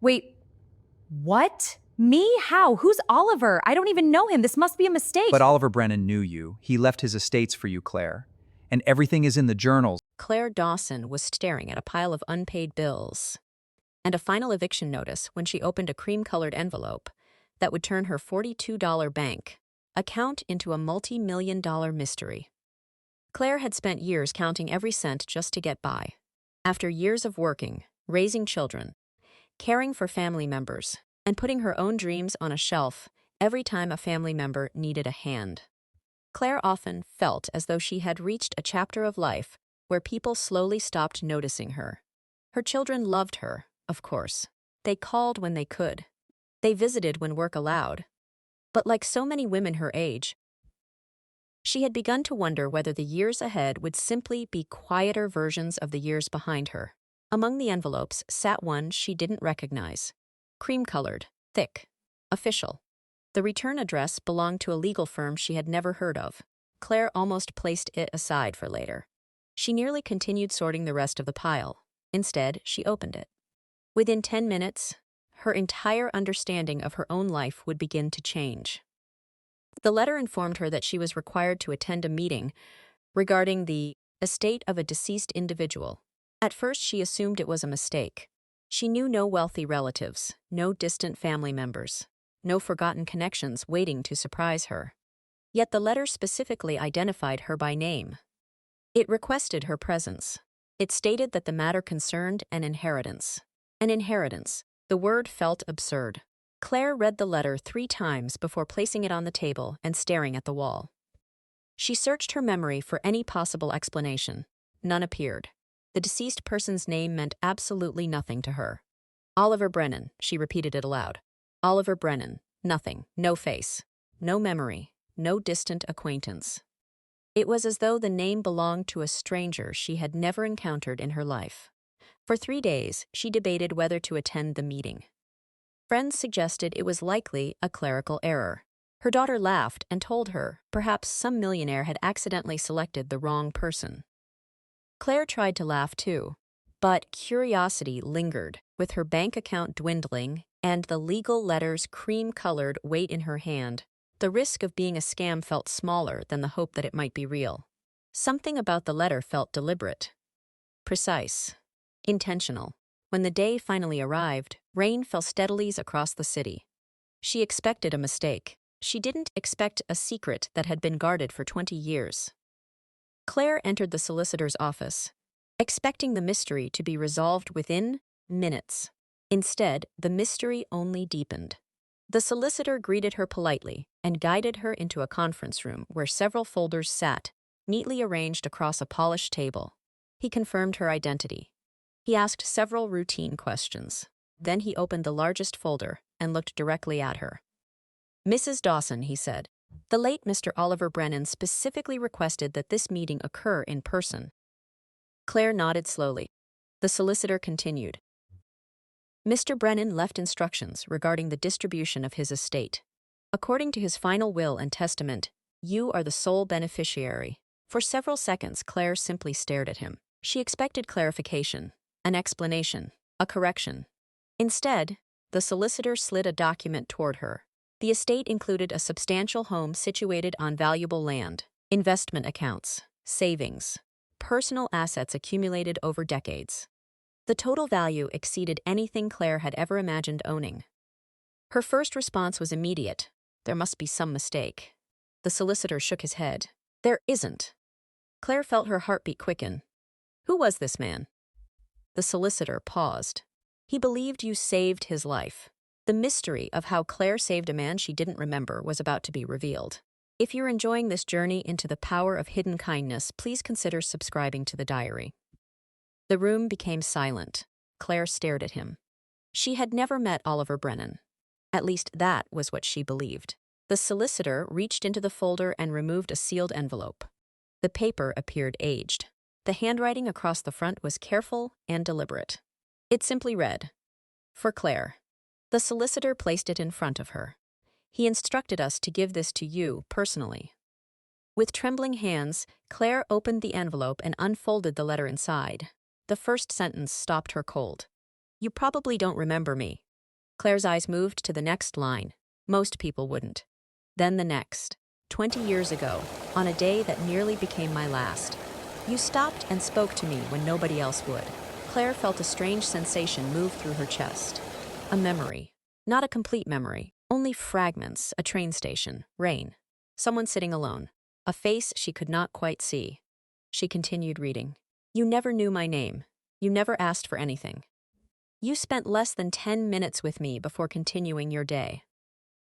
Wait, what? Me? How? Who's Oliver? I don't even know him. This must be a But mistake. Oliver Brennan knew you. He left his estates for you, Claire. And everything is in the journals. Claire Dawson was staring at a pile of unpaid bills and a final eviction notice when she opened a cream-colored envelope that would turn her $42 bank account into a multi-million-dollar mystery. Claire had spent years counting every cent just to get by. After years of working, raising children, caring for family members, and putting her own dreams on a shelf every time a family member needed a hand. Claire often felt as though she had reached a chapter of life where people slowly stopped noticing her. Her children loved her, of course. They called when they could. They visited when work allowed. But like so many women her age, she had begun to wonder whether the years ahead would simply be quieter versions of the years behind her. Among the envelopes sat one she didn't recognize. Cream-colored, thick, official. The return address belonged to a legal firm she had never heard of. Claire almost placed it aside for later. She nearly continued sorting the rest of the pile. Instead, she opened it. Within 10 minutes, her entire understanding of her own life would begin to change. The letter informed her that she was required to attend a meeting regarding the estate of a deceased individual. At first, she assumed it was a mistake. She knew no wealthy relatives, no distant family members, no forgotten connections waiting to surprise her. Yet the letter specifically identified her by name. It requested her presence. It stated that the matter concerned an inheritance. An inheritance. The word felt absurd. Claire read the letter 3 times before placing it on the table and staring at the wall. She searched her memory for any possible explanation. None appeared. The deceased person's name meant absolutely nothing to her. Oliver Brennan, she repeated it aloud. Oliver Brennan. Nothing. No face. No memory. No distant acquaintance. It was as though the name belonged to a stranger she had never encountered in her life. For 3 days, she debated whether to attend the meeting. Friends suggested it was likely a clerical error. Her daughter laughed and told her perhaps some millionaire had accidentally selected the wrong person. Claire tried to laugh too, but curiosity lingered, with her bank account dwindling and the legal letter's cream-colored weight in her hand. The risk of being a scam felt smaller than the hope that it might be real. Something about the letter felt deliberate, precise, intentional. When the day finally arrived, rain fell steadily across the city. She expected a mistake. She didn't expect a secret that had been guarded for 20 years. Claire entered the solicitor's office, expecting the mystery to be resolved within minutes. Instead, the mystery only deepened. The solicitor greeted her politely and guided her into a conference room where several folders sat, neatly arranged across a polished table. He confirmed her identity. He asked several routine questions. Then he opened the largest folder and looked directly at her. "Mrs. Dawson," he said, "the late Mr. Oliver Brennan specifically requested that this meeting occur in person." Claire nodded slowly. The solicitor continued. "Mr. Brennan left instructions regarding the distribution of his estate. According to his final will and testament, you are the sole beneficiary." For several seconds, Claire simply stared at him. She expected clarification, an explanation, a correction. Instead, the solicitor slid a document toward her. The estate included a substantial home situated on valuable land, investment accounts, savings, personal assets accumulated over decades. The total value exceeded anything Claire had ever imagined owning. Her first response was immediate. There must be some mistake. The solicitor shook his head. "There isn't." Claire felt her heartbeat quicken. "Who was this man?" The solicitor paused. "He believed you saved his life." The mystery of how Claire saved a man she didn't remember was about to be revealed. If you're enjoying this journey into the power of hidden kindness, please consider subscribing to the diary. The room became silent. Claire stared at him. She had never met Oliver Brennan. At least that was what she believed. The solicitor reached into the folder and removed a sealed envelope. The paper appeared aged. The handwriting across the front was careful and deliberate. It simply read, "For Claire." The solicitor placed it in front of her. "He instructed us to give this to you personally." With trembling hands, Claire opened the envelope and unfolded the letter inside. The first sentence stopped her cold. "You probably don't remember me, Claire's eyes moved to the next line. Most people wouldn't. Then the next. 20 years ago, on a day that nearly became my last. You stopped and spoke to me when nobody else would. Claire felt a strange sensation move through her chest. A memory. Not a complete memory. Only fragments. A train station. Rain. Someone sitting alone. A face she could not quite see. She continued reading. You never knew my name. You never asked for anything. You spent less than 10 minutes with me before continuing your day.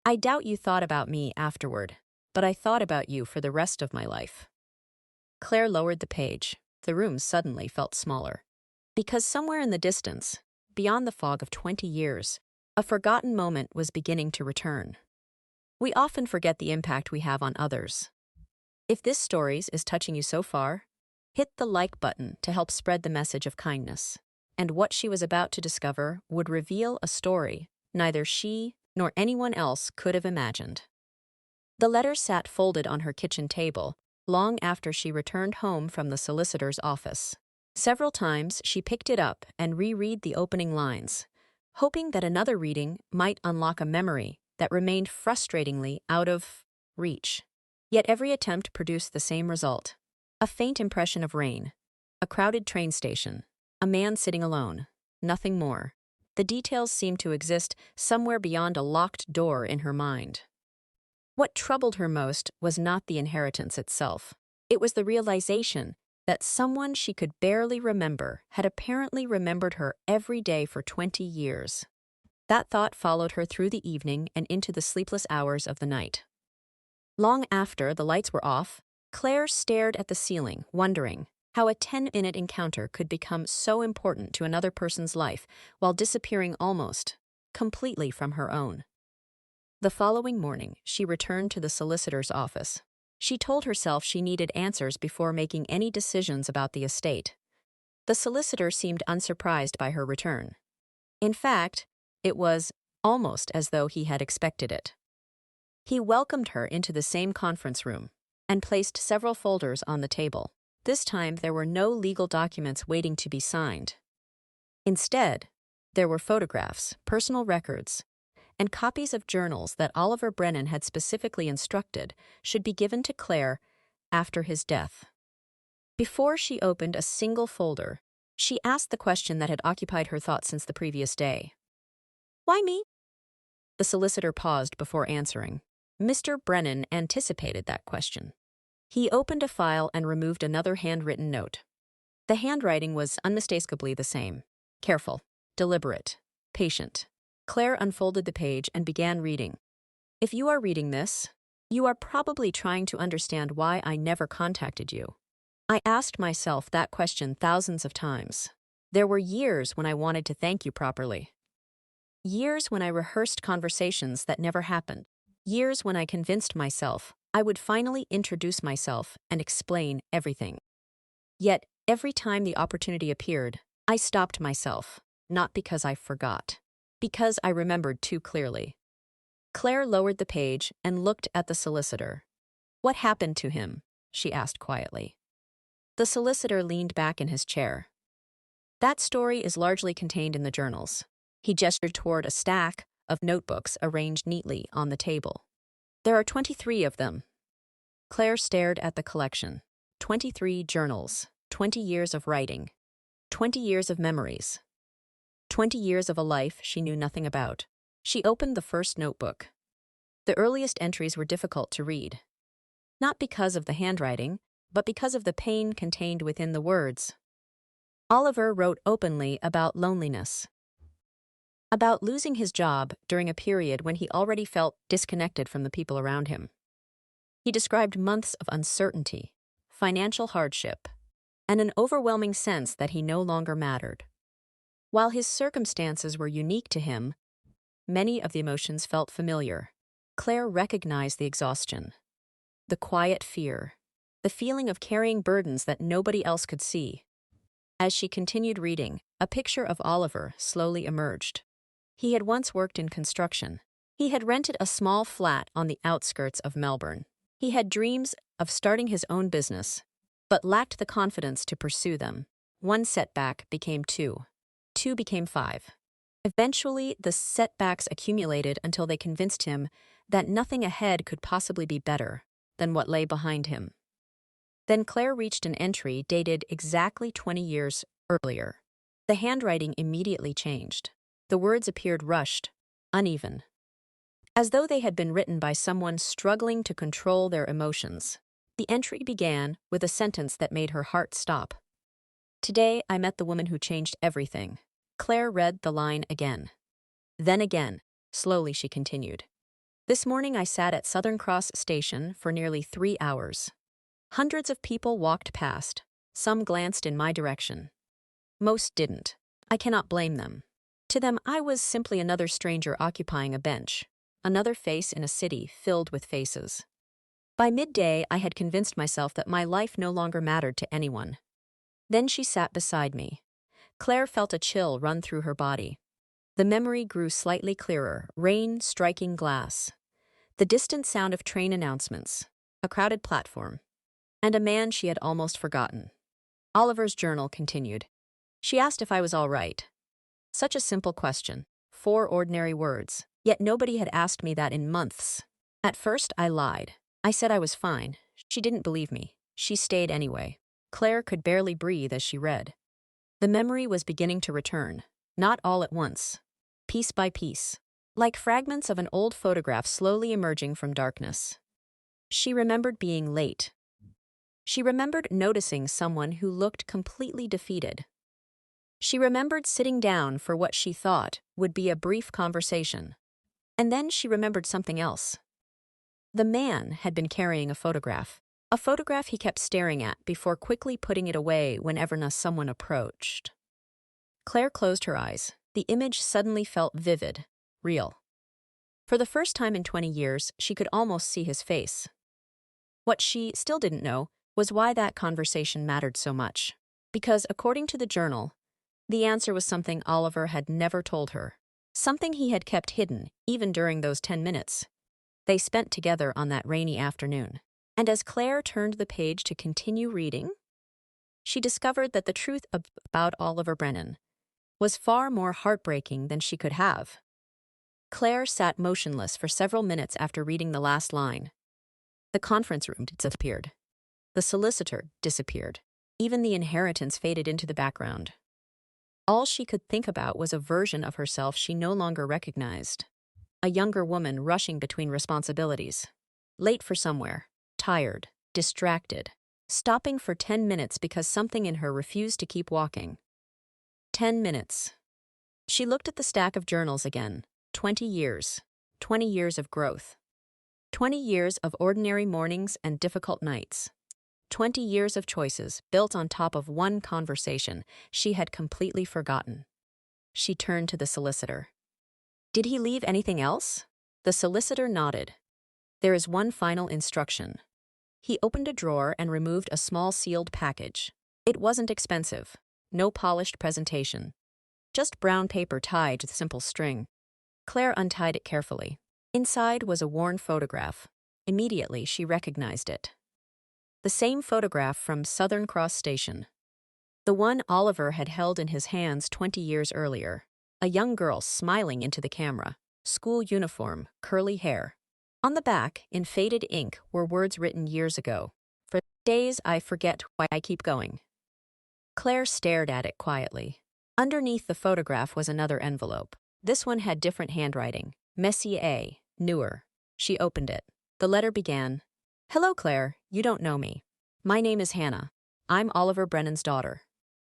I doubt you thought about me afterward, but I thought about you for the rest of my life. Claire lowered the page. The room suddenly felt smaller. Because somewhere in the distance, beyond the fog of 20 years, a forgotten moment was beginning to return. We often forget the impact we have on others. If this story is touching you so far, hit the like button to help spread the message of kindness. And what she was about to discover would reveal a story neither she nor anyone else could have imagined. The letter sat folded on her kitchen table long after she returned home from the solicitor's office. Several times she picked it up and reread the opening lines, hoping that another reading might unlock a memory that remained frustratingly out of reach. Yet every attempt produced the same result. A faint impression of rain, a crowded train station, a man sitting alone, nothing more. The details seemed to exist somewhere beyond a locked door in her mind. What troubled her most was not the inheritance itself. It was the realization that someone she could barely remember had apparently remembered her every day for 20 years. That thought followed her through the evening and into the sleepless hours of the night. Long after the lights were off, Claire stared at the ceiling, wondering how a 10-minute encounter could become so important to another person's life while disappearing almost completely from her own. The following morning, she returned to the solicitor's office. She told herself she needed answers before making any decisions about the estate. The solicitor seemed unsurprised by her return. In fact, it was almost as though he had expected it. He welcomed her into the same conference room and placed several folders on the table. This time, there were no legal documents waiting to be signed. Instead, there were photographs, personal records, and copies of journals that Oliver Brennan had specifically instructed should be given to Claire after his death. Before she opened a single folder, she asked the question that had occupied her thoughts since the previous day. Why me? The solicitor paused before answering. Mr. Brennan anticipated that question. He opened a file and removed another handwritten note. The handwriting was unmistakably the same. Careful, deliberate, patient. Claire unfolded the page and began reading. If you are reading this, you are probably trying to understand why I never contacted you. I asked myself that question thousands of times. There were years when I wanted to thank you properly. Years when I rehearsed conversations that never happened. Years when I convinced myself I would finally introduce myself and explain everything. Yet, every time the opportunity appeared, I stopped myself, not because I forgot, because I remembered too clearly. Claire lowered the page and looked at the solicitor. What happened to him? She asked quietly. The solicitor leaned back in his chair. That story is largely contained in the journals. He gestured toward a stack of notebooks arranged neatly on the table. There are 23 of them. Claire stared at the collection. 23 journals, 20 years of writing, 20 years of memories, 20 years of a life she knew nothing about. She opened the first notebook. The earliest entries were difficult to read. Not because of the handwriting, but because of the pain contained within the words. Oliver wrote openly about loneliness. About losing his job during a period when he already felt disconnected from the people around him. He described months of uncertainty, financial hardship, and an overwhelming sense that he no longer mattered. While his circumstances were unique to him, many of the emotions felt familiar. Claire recognized the exhaustion, the quiet fear, the feeling of carrying burdens that nobody else could see. As she continued reading, a picture of Oliver slowly emerged. He had once worked in construction. He had rented a small flat on the outskirts of Melbourne. He had dreams of starting his own business, but lacked the confidence to pursue them. One setback became two. Two became five. Eventually, the setbacks accumulated until they convinced him that nothing ahead could possibly be better than what lay behind him. Then Claire reached an entry dated exactly 20 years earlier. The handwriting immediately changed. The words appeared rushed, uneven, as though they had been written by someone struggling to control their emotions. The entry began with a sentence that made her heart stop. "Today, I met the woman who changed everything." Claire read the line again. Then again, slowly she continued. "This morning I sat at Southern Cross Station for nearly 3 hours. Hundreds of people walked past. Some glanced in my direction. Most didn't. I cannot blame them. To them, I was simply another stranger occupying a bench, another face in a city filled with faces. By midday, I had convinced myself that my life no longer mattered to anyone." Then she sat beside me. Claire felt a chill run through her body. The memory grew slightly clearer, rain striking glass, the distant sound of train announcements, a crowded platform, and a man she had almost forgotten. Oliver's journal continued. She asked if I was all right. Such a simple question, 4 ordinary words, yet nobody had asked me that in months. At first, I lied. I said I was fine. She didn't believe me. She stayed anyway. Claire could barely breathe as she read. The memory was beginning to return, not all at once, piece by piece, like fragments of an old photograph slowly emerging from darkness. She remembered being late. She remembered noticing someone who looked completely defeated. She remembered sitting down for what she thought would be a brief conversation. And then she remembered something else. The man had been carrying a photograph he kept staring at before quickly putting it away whenever someone approached. Claire closed her eyes. The image suddenly felt vivid, real. For the first time in 20 years, she could almost see his face. What she still didn't know was why that conversation mattered so much. Because, according to the journal, the answer was something Oliver had never told her. Something he had kept hidden, even during those 10 minutes they spent together on that rainy afternoon. And as Claire turned the page to continue reading, she discovered that the truth about Oliver Brennan was far more heartbreaking than she could have. Claire sat motionless for several minutes after reading the last line. The conference room disappeared. The solicitor disappeared. Even the inheritance faded into the background. All she could think about was a version of herself she no longer recognized. A younger woman rushing between responsibilities. Late for somewhere. Tired. Distracted. Stopping for 10 minutes because something in her refused to keep walking. 10 minutes. She looked at the stack of journals again. 20 years. 20 years of growth. 20 years of ordinary mornings and difficult nights. 20 years of choices built on top of one conversation she had completely forgotten. She turned to the solicitor. "Did he leave anything else?" The solicitor nodded. "There is one final instruction." He opened a drawer and removed a small sealed package. It wasn't expensive. No polished presentation. Just brown paper tied with simple string. Claire untied it carefully. Inside was a worn photograph. Immediately, she recognized it. The same photograph from Southern Cross Station. The one Oliver had held in his hands 20 years earlier. A young girl smiling into the camera. School uniform, curly hair. On the back, in faded ink, were words written years ago. "For days I forget why I keep going." Claire stared at it quietly. Underneath the photograph was another envelope. This one had different handwriting. Messier, newer. She opened it. The letter began, "Hello, Claire. You don't know me. My name is Hannah. I'm Oliver Brennan's daughter."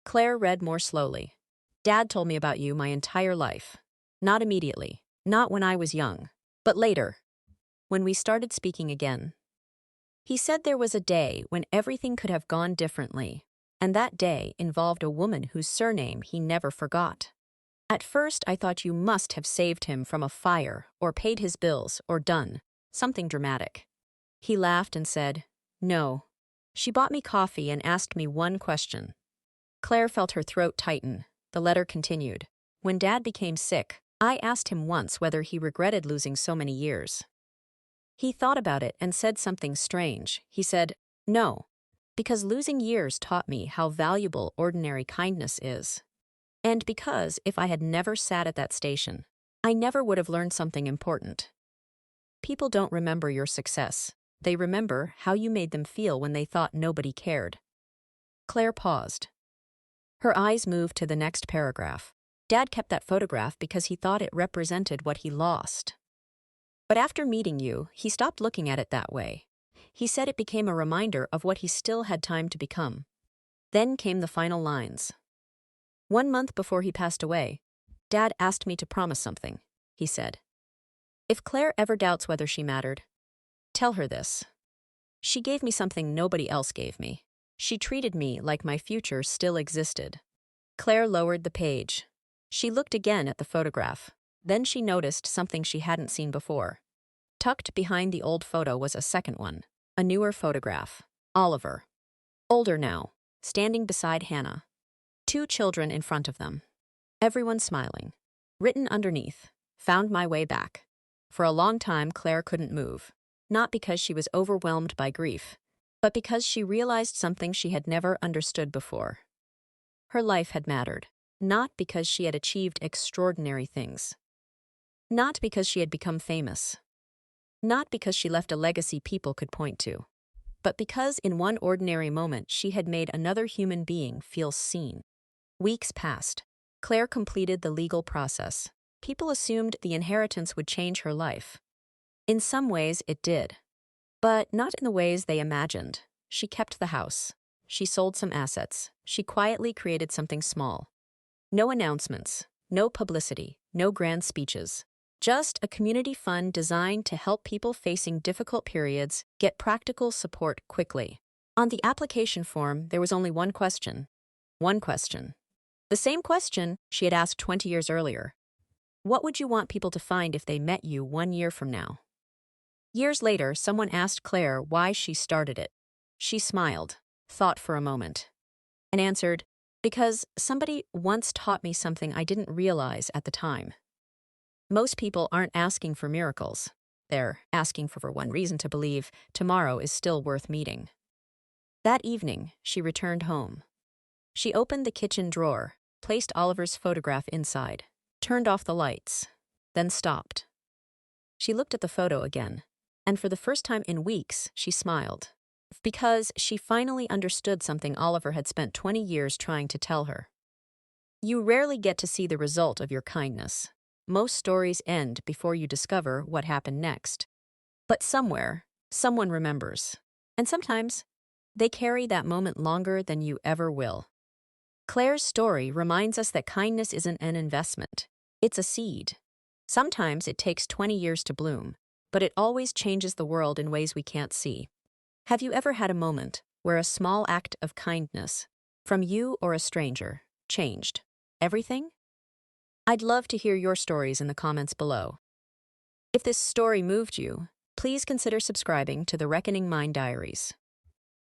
Claire read more slowly. "Dad told me about you my entire life. Not immediately. Not when I was young. But later. When we started speaking again. He said there was a day when everything could have gone differently, and that day involved a woman whose surname he never forgot. At first, I thought you must have saved him from a fire, or paid his bills, or done something dramatic." He laughed and said, "No. She bought me coffee and asked me one question." Claire felt her throat tighten. The letter continued. "When Dad became sick, I asked him once whether he regretted losing so many years. He thought about it and said something strange. He said, 'No, because losing years taught me how valuable ordinary kindness is.' And because if I had never sat at that station, I never would have learned something important. People don't remember your success. They remember how you made them feel when they thought nobody cared. Claire paused. Her eyes moved to the next paragraph. Dad kept that photograph because he thought it represented what he lost. But after meeting you, he stopped looking at it that way. He said it became a reminder of what he still had time to become. Then came the final lines. 1 month before he passed away, Dad asked me to promise something, he said. If Claire ever doubts whether she mattered, tell her this. She gave me something nobody else gave me. She treated me like my future still existed. Claire lowered the page. She looked again at the photograph. Then she noticed something she hadn't seen before. Tucked behind the old photo was a second one, a newer photograph. Oliver. Older now, standing beside Hannah. 2 children in front of them. Everyone smiling. Written underneath, found my way back. For a long time, Claire couldn't move. Not because she was overwhelmed by grief, but because she realized something she had never understood before. Her life had mattered, not because she had achieved extraordinary things. Not because she had become famous. Not because she left a legacy people could point to. But because in one ordinary moment she had made another human being feel seen. Weeks passed. Claire completed the legal process. People assumed the inheritance would change her life. In some ways, it did. But not in the ways they imagined. She kept the house. She sold some assets. She quietly created something small. No announcements, no publicity, no grand speeches. Just a community fund designed to help people facing difficult periods get practical support quickly. On the application form, there was only one question. One question. The same question she had asked 20 years earlier. What would you want people to find if they met you 1 year from now? Years later, someone asked Claire why she started it. She smiled, thought for a moment, and answered, because somebody once taught me something I didn't realize at the time. Most people aren't asking for miracles. They're asking for one reason to believe tomorrow is still worth meeting. That evening, she returned home. She opened the kitchen drawer, placed Oliver's photograph inside, turned off the lights, then stopped. She looked at the photo again, and for the first time in weeks, she smiled, because she finally understood something Oliver had spent 20 years trying to tell her. You rarely get to see the result of your kindness. Most stories end before you discover what happened next. But somewhere, someone remembers. And sometimes, they carry that moment longer than you ever will. Claire's story reminds us that kindness isn't an investment. It's a seed. Sometimes it takes 20 years to bloom, but it always changes the world in ways we can't see. Have you ever had a moment where a small act of kindness, from you or a stranger, changed everything? I'd love to hear your stories in the comments below. If this story moved you, please consider subscribing to the Reckoning Mind Diaries.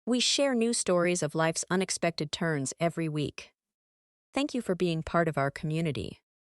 We share new stories of life's unexpected turns every week. Thank you for being part of our community.